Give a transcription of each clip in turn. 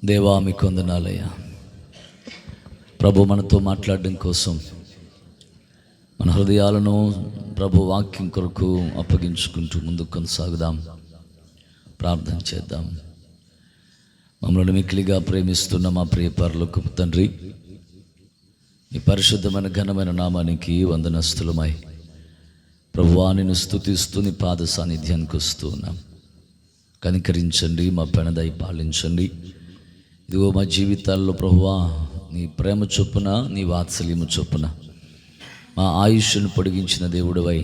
దేవా మీకు వందనాలయ్యా. ప్రభు మనతో మాట్లాడడం కోసం మన హృదయాలను ప్రభు వాక్యం కొరకు అప్పగించుకుంటూ ముందుకు కొనసాగుదాం. ప్రార్థన చేద్దాం. మమ్మల్ని మిక్కిలిగా ప్రేమిస్తున్న మా ప్రియ పరలోకపు తండ్రి, ఈ పరిశుద్ధమైన ఘనమైన నామానికి వందనస్తులమై ప్రభువా నిన్ను స్తుతిస్తూ నీ పాద సాన్నిధ్యానికి వస్తూ ఉన్నాం. కనికరించండి, మా పెనదై పాలించండి. ఇదిగో మా జీవితాల్లో ప్రభువా నీ ప్రేమ చొప్పున, నీ వాత్సల్యము చొప్పున మా ఆయుష్ను పొడిగించిన దేవుడివై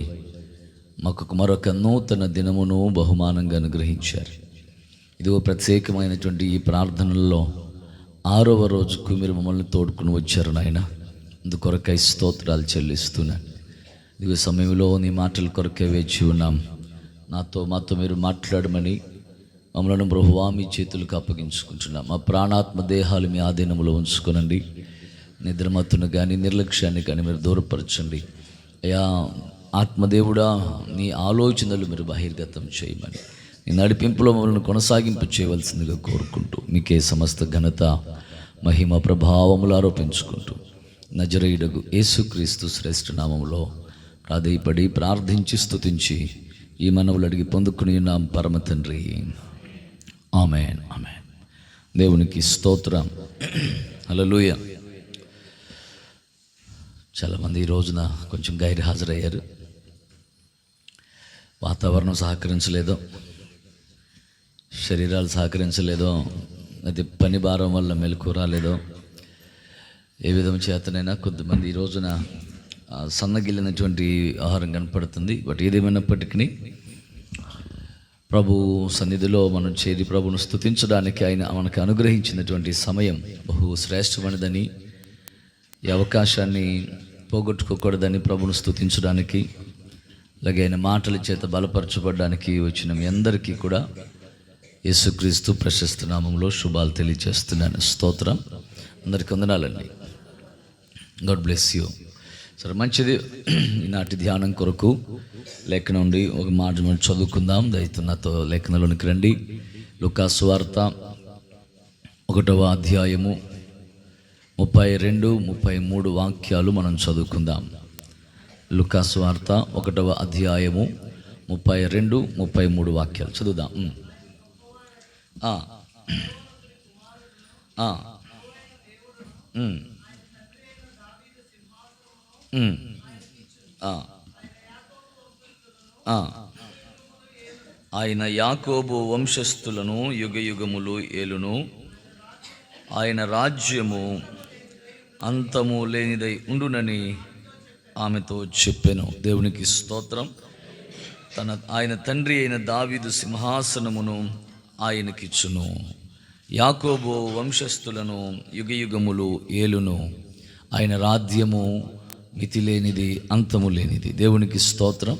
మాకు మరొక నూతన దినమును బహుమానంగా అనుగ్రహించారు. ఇదిగో ప్రత్యేకమైనటువంటి ఈ ప్రార్థనల్లో 6వ రోజుకు మీరు మమ్మల్ని తోడుకుని వచ్చారు నాయన. అందుకొరకై స్తోత్రాలు చెల్లిస్తున్నాను. ఇదిగో సమయంలో నీ మాటల కొరకే వేచి ఉన్నాం. మాతో మీరు మాట్లాడమని మమ్మల్ని ప్రభువా మీ చేతులకు అప్పగించుకుంటున్నాం. మా ప్రాణాత్మ దేహాలు మీ ఆధీనంలో ఉంచుకోనండి. నిద్రమత్తును కానీ నిర్లక్ష్యాన్ని కానీ మీరు దూరపరచండి అయ్యా. ఆత్మదేవుడా, నీ ఆలోచనలు మీరు బహిర్గతం చేయమని, నీ నడిపింపులో మమ్మల్ని కొనసాగింపు చేయవలసిందిగా కోరుకుంటూ మీకే సమస్త ఘనత మహిమ ప్రభావములు ఆరోపించుకుంటూ నజరేయుడగు యేసుక్రీస్తు శ్రేష్ఠ నామములో ప్రాధేయపడి ప్రార్థించి స్తుతించి ఈ మనవులు అడిగి పొందుకుని ఉన్నాం పరమ తండ్రి. ఆమేన్, ఆమేన్. దేవునికి స్తోత్రం. హల్లెలూయా. చాలామంది ఈ రోజున కొంచెం గైరు హాజరయ్యారు. వాతావరణం సహకరించలేదో, శరీరాలు సహకరించలేదో, అది పని భారం వల్ల మెలకు రాలేదో, ఏ విధం చేతనైనా కొంతమంది ఈ రోజున సన్నగిల్లినటువంటి ఆహారం కనపడుతుంది. బట్ ఏదేమైనప్పటికీ ప్రభు సన్నిధిలో మనం చేరి ప్రభును స్తుతించడానికి ఆయన మనకు అనుగ్రహించినటువంటి సమయం బహు శ్రేష్టమైనదని, ఈ అవకాశాన్ని పోగొట్టుకోకూడదని ప్రభును స్తుతించడానికి, అలాగే ఆయన మాటల చేత బలపరచబడడానికి వచ్చిన మీ అందరికీ కూడా యేసుక్రీస్తు ప్రశస్త నామంలో శుభాలు తెలియజేస్తున్నాను. స్తోత్రం. అందరికీ వందనాలండి. God bless you. సరే, మంచిది. ఈనాటి ధ్యానం కొరకు లేఖనం నుండి ఒక మాట మనం చదువుకుందాం. దయచేసి నాతో లేఖనంలోనికి రండి. లూకా సువార్త 1వ అధ్యాయము 32-33 వాక్యాలు మనం చదువుకుందాం. లూకా సువార్త 1వ అధ్యాయము 32-33 వాక్యాలు చదువుదాం. ఆయన యాకోబు వంశస్థులను యుగయుగములు ఏలును. ఆయన రాజ్యము అంతము లేనిదై ఉండునని ఆమెతో చెప్పెను. దేవునికి స్తోత్రం. ఆయన తండ్రి అయిన దావీదు సింహాసనమును ఆయనకిచ్చును. యాకోబు వంశస్థులను యుగయుగములు ఏలును. ఆయన రాజ్యము మితి లేనిది, అంతము లేనిది. దేవునికి స్తోత్రం.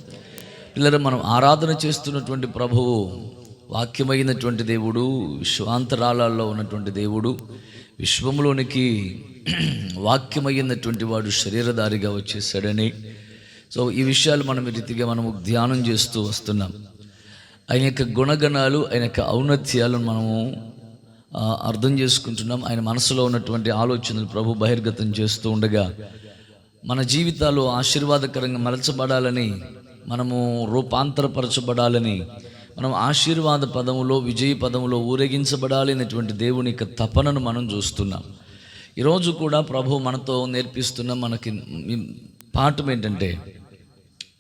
పిల్లలు, మనం ఆరాధన చేస్తున్నటువంటి ప్రభువు వాక్యమైనటువంటి దేవుడు, విశ్వాంతరాళాల్లో ఉన్నటువంటి దేవుడు, విశ్వంలోనికి వాక్యమైనటువంటి వాడు శరీరధారిగా వచ్చేసాడని. సో ఈ విషయాలు మనం ఈ రీతిగా మనము ధ్యానం చేస్తూ వస్తున్నాం. ఆయన యొక్క గుణగణాలు, ఆయన యొక్క ఔన్నత్యాలను మనము అర్థం చేసుకుంటున్నాం. ఆయన మనసులో ఉన్నటువంటి ఆలోచనలు ప్రభు బహిర్గతం చేస్తూ ఉండగా మన జీవితాలు ఆశీర్వాదకరంగా మలచబడాలని, మనము రూపాంతరపరచబడాలని, మనం ఆశీర్వాద పదములో, విజయ పదములో ఊరేగించబడాలి అనేటువంటి దేవుని యొక్క తపనను మనం చూస్తున్నాం. ఈరోజు కూడా ప్రభు మనతో నేర్పిస్తున్న మనకి పాఠం ఏంటంటే,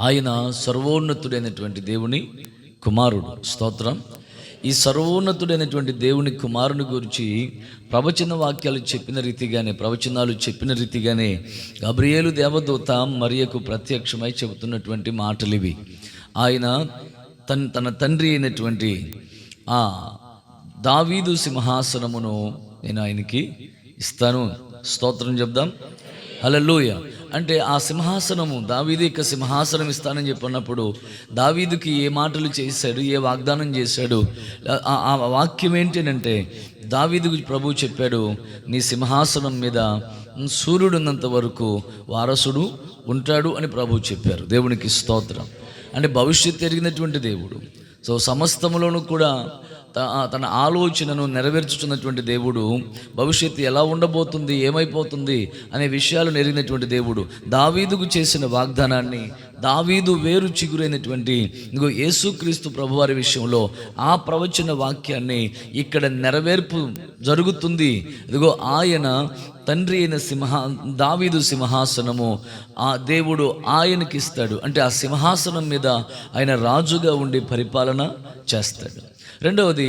ఆయన సర్వోన్నతుడైనటువంటి దేవుని కుమారుడు. స్తోత్రం. ఈ సర్వోన్నతుడైనటువంటి దేవుని కుమారుని గురించి ప్రవచన వాక్యాలు చెప్పిన రీతిగానే, ప్రవచనాలు చెప్పిన రీతిగానే గబ్రియేలు దేవదూత మరియకు ప్రత్యక్షమై చెబుతున్నటువంటి మాటలు ఇవి. ఆయన తన తండ్రి అయినటువంటి ఆ దావీదు సింహాసనమును నేను ఆయనకి ఇస్తాను. స్తోత్రం చెప్దాం. హల్లెలూయా. అంటే ఆ సింహాసనము, దావీదు యొక్క సింహాసనం ఇస్తానని చెప్పినప్పుడు దావీదుకి ఏ మాటలు చేశాడు, ఏ వాగ్దానం చేశాడు, ఆ వాక్యం ఏంటంటే, దావీదుకు ప్రభు చెప్పాడు, నీ సింహాసనం మీద సూర్యుడు ఉన్నంత వరకు వారసుడు ఉంటాడు అని ప్రభు చెప్పారు. దేవునికి స్తోత్రం. అంటే భవిష్యత్తు ఎరిగినటువంటి దేవుడు. సో సమస్తములోనూ కూడా తన ఆలోచనను నెరవేర్చుతున్నటువంటి దేవుడు, భవిష్యత్తు ఎలా ఉండబోతుంది, ఏమైపోతుంది అనే విషయాలు ఎరిగినటువంటి దేవుడు, దావీదుకు చేసిన వాగ్దానాన్ని, దావీదు వేరు చిగురైనటువంటి ఇదిగో యేసుక్రీస్తు ప్రభువారి విషయంలో ఆ ప్రవచన వాక్యాన్ని ఇక్కడ నెరవేర్పు జరుగుతుంది. ఇదిగో ఆయన తండ్రి అయిన దావీదు సింహాసనము ఆ దేవుడు ఆయనకి ఇస్తాడు. అంటే ఆ సింహాసనం మీద ఆయన రాజుగా ఉండి పరిపాలన చేస్తాడు. రెండవది,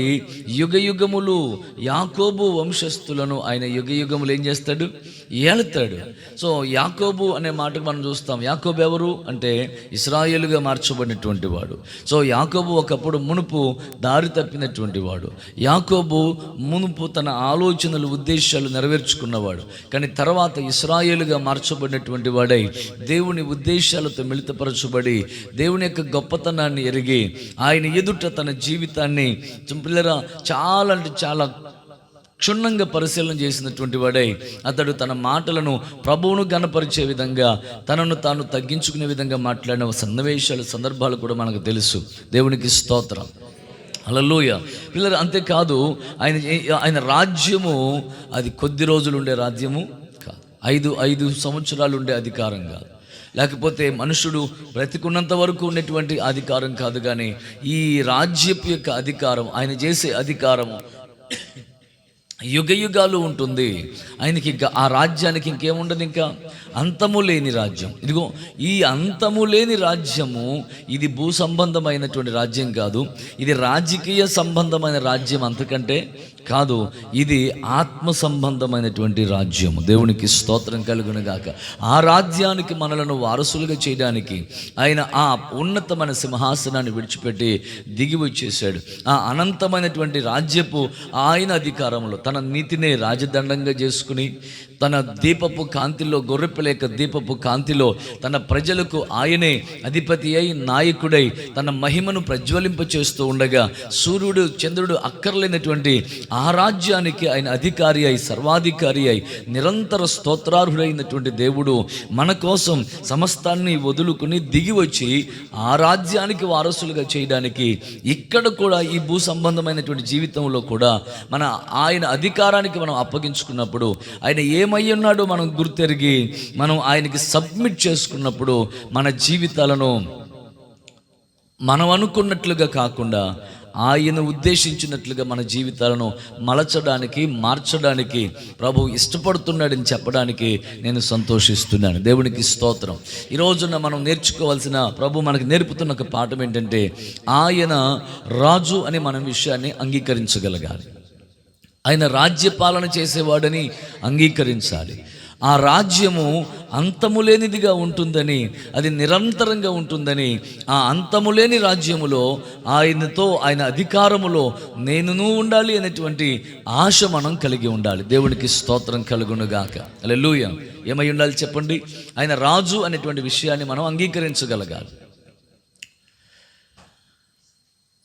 యుగయుగములు యాకోబు వంశస్థులను ఆయన యుగయుగములు ఏం చేస్తాడు? ఏలుతాడు. సో యాకోబు అనే మాటకు మనం చూస్తాం. యాకోబు ఎవరు అంటే ఇశ్రాయేలుగా మార్చబడినటువంటి వాడు. సో యాకోబు ఒకప్పుడు మునుపు దారి తప్పినటువంటి వాడు. యాకోబు మునుపు తన ఆలోచనలు, ఉద్దేశాలు నెరవేర్చుకున్నవాడు. కానీ తర్వాత ఇశ్రాయేలుగా మార్చబడినటువంటి వాడై దేవుని ఉద్దేశాలతో మిళితపరచబడి దేవుని యొక్క గొప్పతనాన్ని ఎరిగి ఆయన ఎదుట తన జీవితాన్ని పిల్లరా చాలా అంటే చాలా క్షుణ్ణంగా పరిశీలన చేసినటువంటి వాడై అతడు తన మాటలను ప్రభువును గణపరిచే విధంగా, తనను తాను తగ్గించుకునే విధంగా మాట్లాడిన సన్నివేశాలు, సందర్భాలు కూడా మనకు తెలుసు. దేవునికి స్తోత్రం, హల్లెలూయా. పిల్లలు అంతేకాదు, ఆయన రాజ్యము అది కొద్ది రోజులు ఉండే రాజ్యము కాదు, 5 సంవత్సరాలు ఉండే అధికారం కాదు, లేకపోతే మనుషుడు బ్రతికున్నంత వరకు ఉన్నటువంటి అధికారం కాదు. కానీ ఈ రాజ్యపు యొక్క అధికారం, ఆయన చేసే అధికారము యుగయుగాలు ఉంటుంది. ఆయనకి ఆ రాజ్యానికి ఇంకేముండదు, ఇంకా అంతము లేని రాజ్యం. ఇదిగో ఈ అంతము లేని రాజ్యము ఇది భూ సంబంధమైనటువంటి రాజ్యం కాదు, ఇది రాజకీయ సంబంధమైన రాజ్యం అంతకంటే కాదు, ఇది ఆత్మ సంబంధమైనటువంటి రాజ్యము. దేవునికి స్తోత్రం కలుగును గాక. ఆ రాజ్యానికి మనలను వారసులుగా చేయడానికి ఆయన ఆ ఉన్నతమైన సింహాసనాన్ని విడిచిపెట్టి దిగి వచ్చేసాడు. ఆ అనంతమైనటువంటి రాజ్యపు ఆయన అధికారంలో తన నీతినే రాజదండంగా చేసుకుని, తన దీపపు కాంతిలో, గొర్రెపిల్ల యొక్క దీపపు కాంతిలో తన ప్రజలకు ఆయనే అధిపతి అయి, నాయకుడై తన మహిమను ప్రజ్వలింప చేస్తూ ఉండగా, సూర్యుడు చంద్రుడు అక్కర్లేనటువంటి ఆ రాజ్యానికి ఆయన అధికారి అయి, సర్వాధికారి అయి, నిరంతర స్తోత్రార్హుడైనటువంటి దేవుడు మన కోసం సమస్తాన్ని వదులుకుని దిగి వచ్చి ఆ రాజ్యానికి వారసులుగా చేయడానికి ఇక్కడ కూడా ఈ భూ సంబంధమైనటువంటి జీవితంలో కూడా మన ఆయన అధికారానికి మనం అప్పగించుకున్నప్పుడు, ఆయన ఏమై ఉన్నాడో మనం గుర్తెరిగి మనం ఆయనకి సబ్మిట్ చేసుకున్నప్పుడు మన జీవితాలను మనం అనుకున్నట్లుగా కాకుండా ఆయన ఉద్దేశించినట్లుగా మన జీవితాలను మలచడానికి, మార్చడానికి ప్రభు ఇష్టపడుతున్నాడని చెప్పడానికి నేను సంతోషిస్తున్నాను. దేవునికి స్తోత్రం. ఈ రోజున మనం నేర్చుకోవాల్సిన, ప్రభు మనకు నేర్పుతున్న ఒక పాఠం ఏంటంటే, ఆయన రాజు అని మనం విషయాన్ని అంగీకరించగలగాలి. ఆయన రాజ్యపాలన చేసేవాడని అంగీకరించాలి. ఆ రాజ్యము అంతములేనిదిగా ఉంటుందని, అది నిరంతరంగా ఉంటుందని, ఆ అంతములేని రాజ్యములో ఆయనతో, ఆయన అధికారములో నేనును ఉండాలి అనేటువంటి ఆశ మనం కలిగి ఉండాలి. దేవునికి స్తోత్రం కలుగునుగాక. హల్లెలూయా. ఏమై ఉండాలి చెప్పండి? ఆయన రాజు అనేటువంటి విషయాన్ని మనం అంగీకరించగలగాలి.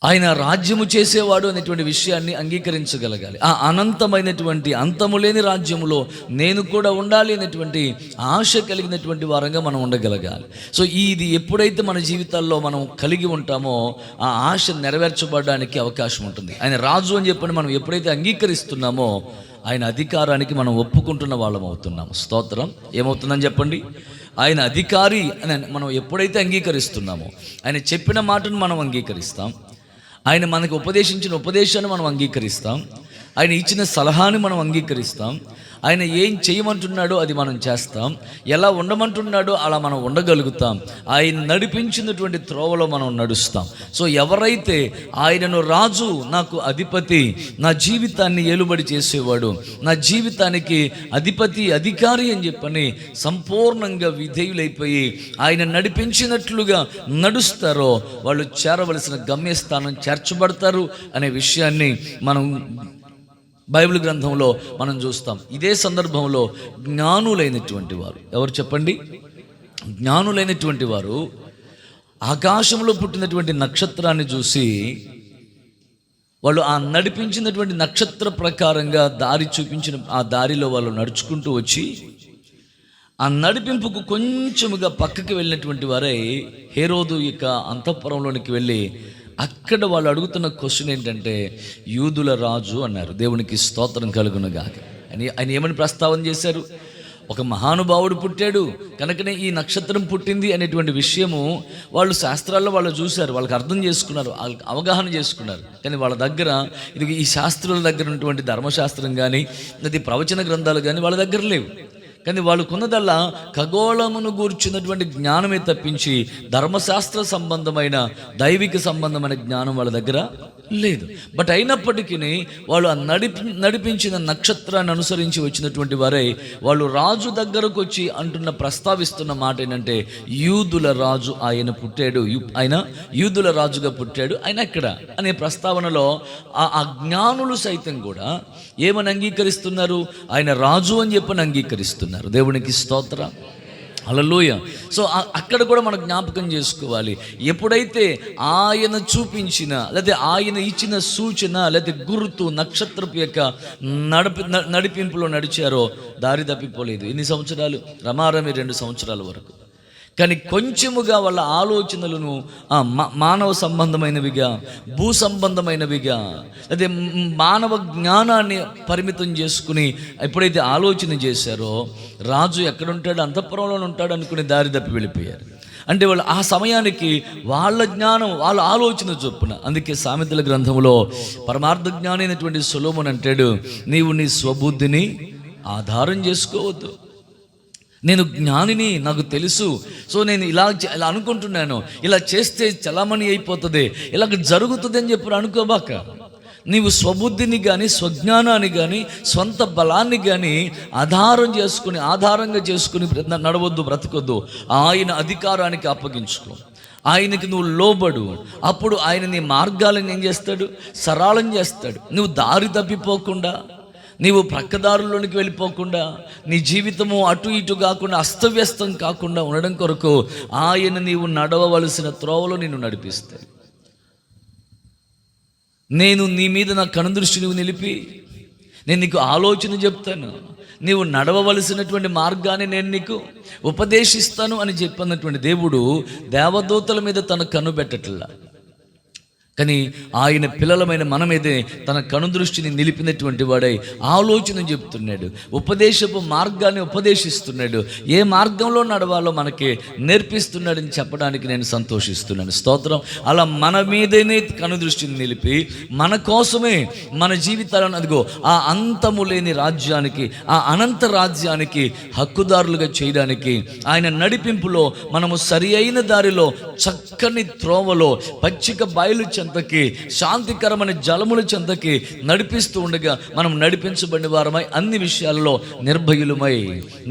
ఆయన రాజ్యము చేసేవాడు అనేటువంటి విషయాన్ని అంగీకరించగలగాలి. ఆ అనంతమైనటువంటి, అంతము లేని రాజ్యములో నేను కూడా ఉండాలి అనేటువంటి ఆశ కలిగినటువంటి వారంగా మనం ఉండగలగాలి. సో ఇది ఎప్పుడైతే మన జీవితాల్లో మనం కలిగి ఉంటామో ఆ ఆశ నెరవేర్చబడడానికి అవకాశం ఉంటుంది. ఆయన రాజు అని చెప్పని మనం ఎప్పుడైతే అంగీకరిస్తున్నామో ఆయన అధికారానికి మనం ఒప్పుకుంటున్న వాళ్ళం అవుతున్నాము. స్తోత్రం. ఏమవుతుందని చెప్పండి? ఆయన అధికారి అని మనం ఎప్పుడైతే అంగీకరిస్తున్నామో, ఆయన చెప్పిన మాటను మనం అంగీకరిస్తాం, ఆయన మనకు ఉపదేశించిన ఉపదేశాన్ని మనం అంగీకరిస్తాం, ఆయన ఇచ్చిన సలహాని మనం అంగీకరిస్తాం, ఆయన ఏం చేయమంటున్నాడో అది మనం చేస్తాం, ఎలా ఉండమంటున్నాడో అలా మనం ఉండగలుగుతాం, ఆయన నడిపించినటువంటి త్రోవలో మనం నడుస్తాం. సో ఎవరైతే ఆయనను రాజు, నాకు అధిపతి, నా జీవితాన్ని ఏలుబడి చేసేవాడు, నా జీవితానికి అధిపతి, అధికారి అని చెప్పని సంపూర్ణంగా విధేయులైపోయి ఆయన నడిపించినట్లుగా నడుస్తారో వాళ్ళు చేరవలసిన గమ్యస్థానం చేర్చబడతారు అనే విషయాన్ని మనం బైబిల్ గ్రంథంలో మనం చూస్తాం. ఇదే సందర్భంలో జ్ఞానులైనటువంటి వారు ఎవరు చెప్పండి? జ్ఞానులైనటువంటి వారు ఆకాశంలో పుట్టినటువంటి నక్షత్రాన్ని చూసి వాళ్ళు ఆ నడిపించినటువంటి నక్షత్ర ప్రకారంగా దారి చూపించిన ఆ దారిలో వాళ్ళు నడుచుకుంటూ వచ్చి ఆ నడిపింపుకు కొంచెముగా పక్కకి వెళ్ళినటువంటి వారై హేరోదు యొక్క అంతఃపురంలోనికి వెళ్ళి అక్కడ వాళ్ళు అడుగుతున్న క్వశ్చన్ ఏంటంటే, యూదుల రాజు అన్నారు. దేవునికి స్తోత్రం కలుగునుగాక. ఆయన ఏమని ప్రస్తావన చేశారు? ఒక మహానుభావుడు పుట్టాడు కనుకనే ఈ నక్షత్రం పుట్టింది అనేటువంటి విషయము వాళ్ళు శాస్త్రాల్లో వాళ్ళు చూశారు, వాళ్ళకి అర్థం చేసుకున్నారు, అవగాహన చేసుకున్నారు. కానీ వాళ్ళ దగ్గర ఇది ఈ శాస్త్రుల దగ్గర ఉన్నటువంటి ధర్మశాస్త్రం కానీ అది ప్రవచన గ్రంథాలు కానీ వాళ్ళ దగ్గర లేవు. కానీ వాళ్ళు కొన్నదల్లా ఖగోళమును గూర్చినటువంటి జ్ఞానమే తప్పించి ధర్మశాస్త్ర సంబంధమైన దైవిక సంబంధమైన జ్ఞానం వాళ్ళ దగ్గర లేదు. బట్ అయినప్పటికీ వాళ్ళు నడిపించిన నక్షత్రాన్ని అనుసరించి వచ్చినటువంటి వారే వాళ్ళు రాజు దగ్గరకు వచ్చి ప్రస్తావిస్తున్న మాట ఏంటంటే, యూదుల రాజు ఆయన పుట్టాడు, ఆయన యూదుల రాజుగా పుట్టాడు ఆయన ఎక్కడ అనే ప్రస్తావనలో ఆ జ్ఞానులు సైతం కూడా ఏమని అంగీకరిస్తున్నారు? ఆయన రాజు అని చెప్పని అంగీకరిస్తున్నారు. దేవునికి స్తోత్రం, హల్లెలూయా. సో అక్కడ కూడా మనం జ్ఞాపకం చేసుకోవాలి, ఎప్పుడైతే ఆయన చూపించిన లేదా ఆయన ఇచ్చిన సూచన లేదా గుర్తు నక్షత్రపు యొక్క నడిపింపులో నడిచారో దారి తప్పిపోలేదు. ఎన్ని సంవత్సరాలు? రమారమి 2 సంవత్సరాల వరకు. కానీ కొంచెముగా వాళ్ళ ఆలోచనలను మానవ సంబంధమైనవిగా, భూ సంబంధమైనవిగా, అదే మానవ జ్ఞానాన్ని పరిమితం చేసుకుని ఎప్పుడైతే ఆలోచన చేశారో రాజు ఎక్కడుంటాడు, అంతఃపురంలో ఉంటాడు అనుకుని దారి తప్పి వెళ్ళిపోయారు. అంటే వాళ్ళు ఆ సమయానికి వాళ్ళ జ్ఞానం, వాళ్ళ ఆలోచన చొప్పున. అందుకే సామెతల గ్రంథంలో పరమార్థ జ్ఞాని అయినటువంటి సొలొమోను అంటాడు, నీవు నీ స్వబుద్ధిని ఆధారం చేసుకోవద్దు. నేను జ్ఞానిని, నాకు తెలుసు, సో నేను ఇలా అనుకుంటున్నాను, ఇలా చేస్తే చలామణి అయిపోతుంది, ఇలాగ జరుగుతుంది అని చెప్పి అనుకోబాక. నీవు స్వబుద్ధిని కానీ స్వజ్ఞానాన్ని కానీ స్వంత బలాన్ని కానీ ఆధారంగా చేసుకుని నడవద్దు, బ్రతకొద్దు. ఆయన అధికారానికి అప్పగించుకో, ఆయనకి నువ్వు లోబడు. అప్పుడు ఆయన నీ మార్గాలను ఏం చేస్తాడు? సరళం చేస్తాడు. నువ్వు దారి తప్పిపోకుండా, నీవు ప్రక్కదారుల్లోనికి వెళ్ళిపోకుండా, నీ జీవితము అటు ఇటు కాకుండా అస్తవ్యస్తం కాకుండా ఉండడం కొరకు ఆయన నీవు నడవవలసిన త్రోవలో నిన్ను నడిపిస్తాడు. నేను నీ మీద నా కనుదృష్టి నువ్వు నిలిపి నేను నీకు ఆలోచన చెప్తాను, నీవు నడవవలసినటువంటి మార్గాన్ని నేను నీకు ఉపదేశిస్తాను అని చెప్పినటువంటి దేవుడు దేవదూతల మీద తన కన్ను పెట్టట్లా. కానీ ఆయన పిల్లలమైన మనమేదే తన కనుదృష్టిని నిలిపినటువంటి వాడై ఆలోచన చెప్తున్నాడు, ఉపదేశపు మార్గాన్ని ఉపదేశిస్తున్నాడు, ఏ మార్గంలో నడవాలో మనకి నేర్పిస్తున్నాడని చెప్పడానికి నేను సంతోషిస్తున్నాను. స్తోత్రం. అలా మన మీదనే కనుదృష్టిని నిలిపి మన కోసమే మన జీవితాలను అదిగో ఆ అంతము లేని రాజ్యానికి, ఆ అనంత రాజ్యానికి హక్కుదారులుగా చేయడానికి ఆయన నడిపింపులో మనము సరి అయిన దారిలో, చక్కని త్రోవలో, పచ్చిక బయలు చెంతకి, శాంతికరమైన జలముల చెంతకి నడిపిస్తూ ఉండగా మనం నడిపించబడిన వారమై అన్ని విషయాల్లో నిర్భయులమై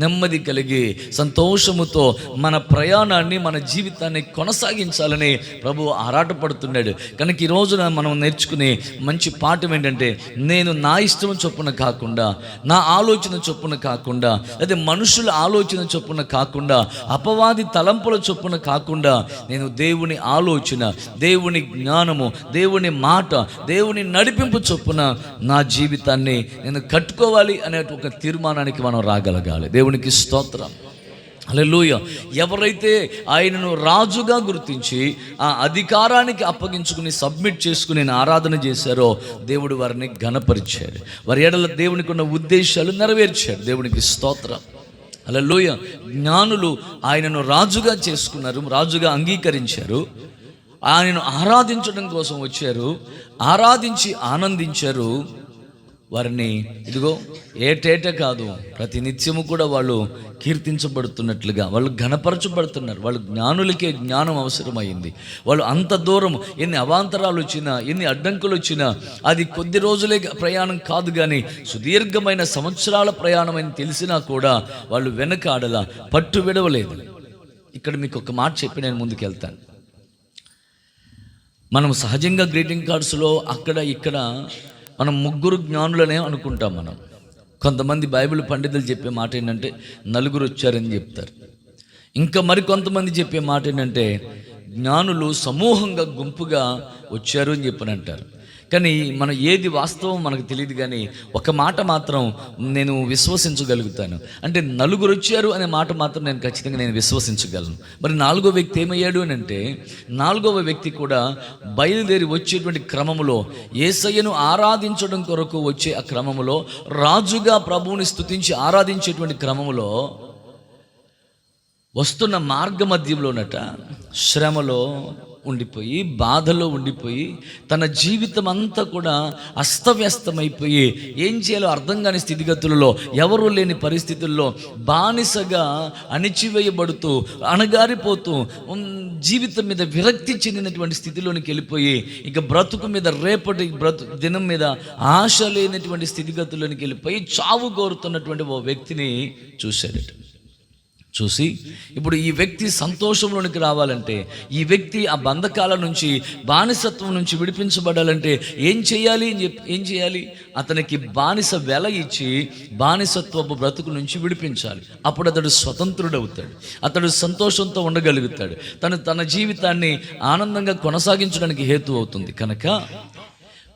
నెమ్మది కలిగి సంతోషముతో మన ప్రయాణాన్ని, మన జీవితాన్ని కొనసాగించాలని ప్రభు ఆరాటపడుతున్నాడు. కనుక ఈ రోజున మనం నేర్చుకునే మంచి పాఠం ఏంటంటే, నేను నా ఇష్టం చొప్పున కాకుండా, నా ఆలోచన చొప్పున కాకుండా, అదే మనుషుల ఆలోచన చొప్పున కాకుండా, అపవాది తలంపుల చొప్పున కాకుండా, నేను దేవుని ఆలోచన, దేవుని జ్ఞానము, దేవుని మాట, దేవుని నడిపింపు చొప్పున నా జీవితాన్ని నేను కట్టుకోవాలి అనే ఒక తీర్మానానికి మనం రాగలగాలి. దేవునికి స్తోత్రం, హల్లెలూయా. ఎవరైతే ఆయనను రాజుగా గుర్తించి ఆ అధికారానికి అప్పగించుకుని సబ్మిట్ చేసుకుని ఆరాధన చేశారో దేవుడు వారిని ఘనపరిచాడు, వారి ఎడల దేవునికి ఉన్న ఉద్దేశాలు నెరవేర్చాడు. దేవునికి స్తోత్రం, హల్లెలూయా. జ్ఞానులు ఆయనను రాజుగా చేసుకున్నారు, రాజుగా అంగీకరించారు, ఆయనను ఆరాధించడం కోసం వచ్చారు, ఆరాధించి ఆనందించారు. వారిని ఇదిగో ఏటేట కాదు, ప్రతి నిత్యము కూడా వాళ్ళు కీర్తించబడుతున్నట్లుగా వాళ్ళు ఘనపరచబడుతున్నారు. వాళ్ళు జ్ఞానులకే జ్ఞానం అవసరమైంది. వాళ్ళు అంత దూరం, ఎన్ని అవాంతరాలు వచ్చినా, ఎన్ని అడ్డంకులు వచ్చినా, అది కొద్ది రోజులే ప్రయాణం కాదు, కానీ సుదీర్ఘమైన సంవత్సరాల ప్రయాణం అని తెలిసినా కూడా వాళ్ళు వెనకాడలా, పట్టు విడవలేదు. ఇక్కడ మీకు ఒక మాట చెప్పి నేను ముందుకెళ్తాను. మనం సహజంగా గ్రీటింగ్ కార్డ్స్లో అక్కడ ఇక్కడ మనం 3 జ్ఞానులనే అనుకుంటాం. మనం కొంతమంది బైబిల్ పండితులు చెప్పే మాట ఏంటంటే 4 వచ్చారని చెప్తారు. ఇంకా మరికొంతమంది చెప్పే మాట ఏంటంటే జ్ఞానులు సమూహంగా, గుంపుగా వచ్చారు అని చెప్పని అంటారు. కానీ మనం ఏది వాస్తవం మనకు తెలియదు. కానీ ఒక మాట మాత్రం నేను విశ్వసించగలుగుతాను, అంటే నలుగురు వచ్చారు అనే మాట మాత్రం నేను ఖచ్చితంగా విశ్వసించగలను. మరి 4వ వ్యక్తి ఏమయ్యాడు అని అంటే, 4వ వ్యక్తి కూడా బయలుదేరి వచ్చేటువంటి క్రమములో, యేసయ్యను ఆరాధించడం కొరకు వచ్చే ఆ క్రమములో, రాజుగా ప్రభువుని స్తుతించి ఆరాధించేటువంటి క్రమములో వస్తున్న మార్గ మధ్యంలోనట శ్రమలో ఉండిపోయి, బాధలో ఉండిపోయి, తన జీవితం అంతా కూడా అస్తవ్యస్తమైపోయి, ఏం చేయాలో అర్థం కాని స్థితిగతులలో, ఎవరూ లేని పరిస్థితుల్లో బానిసగా అణిచివేయబడుతూ, అణగారిపోతూ, జీవితం మీద విరక్తి చెందినటువంటి స్థితిలోనికి వెళ్ళిపోయి, ఇక బ్రతుకు మీద, రేపటి దినం మీద ఆశ లేనటువంటి స్థితిగతుల్లోనికి వెళ్ళిపోయి చావు కోరుతున్నటువంటి ఓ వ్యక్తిని చూశాడట. చూసి ఇప్పుడు ఈ వ్యక్తి సంతోషంలోనికి రావాలంటే, ఈ వ్యక్తి ఆ బంధకాల నుంచి, బానిసత్వం నుంచి విడిపించబడాలంటే ఏం చేయాలి? అతనికి బానిస వెల ఇచ్చి బానిసత్వపు బ్రతుకు నుంచి విడిపించాలి. అప్పుడు అతడు స్వతంత్రుడవుతాడు, అతడు సంతోషంతో ఉండగలుగుతాడు, తన జీవితాన్ని ఆనందంగా కొనసాగించడానికి హేతు అవుతుంది. కనుక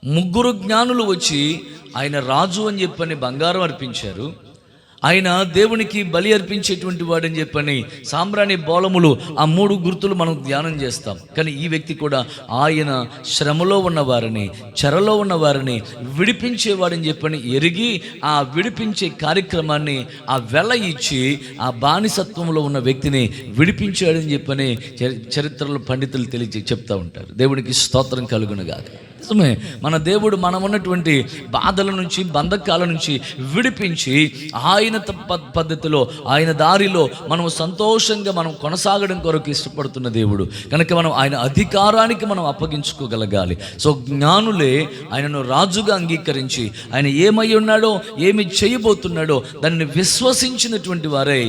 3 జ్ఞానులు వచ్చి ఆయన రాజు అని చెప్పని బంగారం అర్పించారు. ఆయన దేవునికి బలి అర్పించేటువంటి వాడని చెప్పని సాంబ్రాణి బోళములు, ఆ 3 గుర్తులు మనం ధ్యానం చేస్తాం. కానీ ఈ వ్యక్తి కూడా ఆయన శ్రమలో ఉన్నవారిని, చెరలో ఉన్నవారిని విడిపించేవాడని చెప్పని ఎరిగి, ఆ విడిపించే కార్యక్రమాన్ని, ఆ వెల ఇచ్చి ఆ బానిసత్వంలో ఉన్న వ్యక్తిని విడిపించాడని చెప్పని చరిత్రలో పండితులు చెప్తూ ఉంటారు. దేవునికి స్తోత్రం కలుగునుగాక. నిజమే, మన దేవుడు మనం ఉన్నటువంటి బాధల నుంచి, బంధకాల నుంచి విడిపించి ఆయన పద్ధతిలో, ఆయన దారిలో మనం సంతోషంగా మనం కొనసాగడం కొరకు ఇష్టపడుతున్న దేవుడు కనుక మనం ఆయన అధికారానికి మనం అప్పగించుకోగలగాలి. సో జ్ఞానులే ఆయనను రాజుగా అంగీకరించి, ఆయన ఏమై ఉన్నాడో, ఏమి చేయబోతున్నాడో దాన్ని విశ్వసించినటువంటి వారే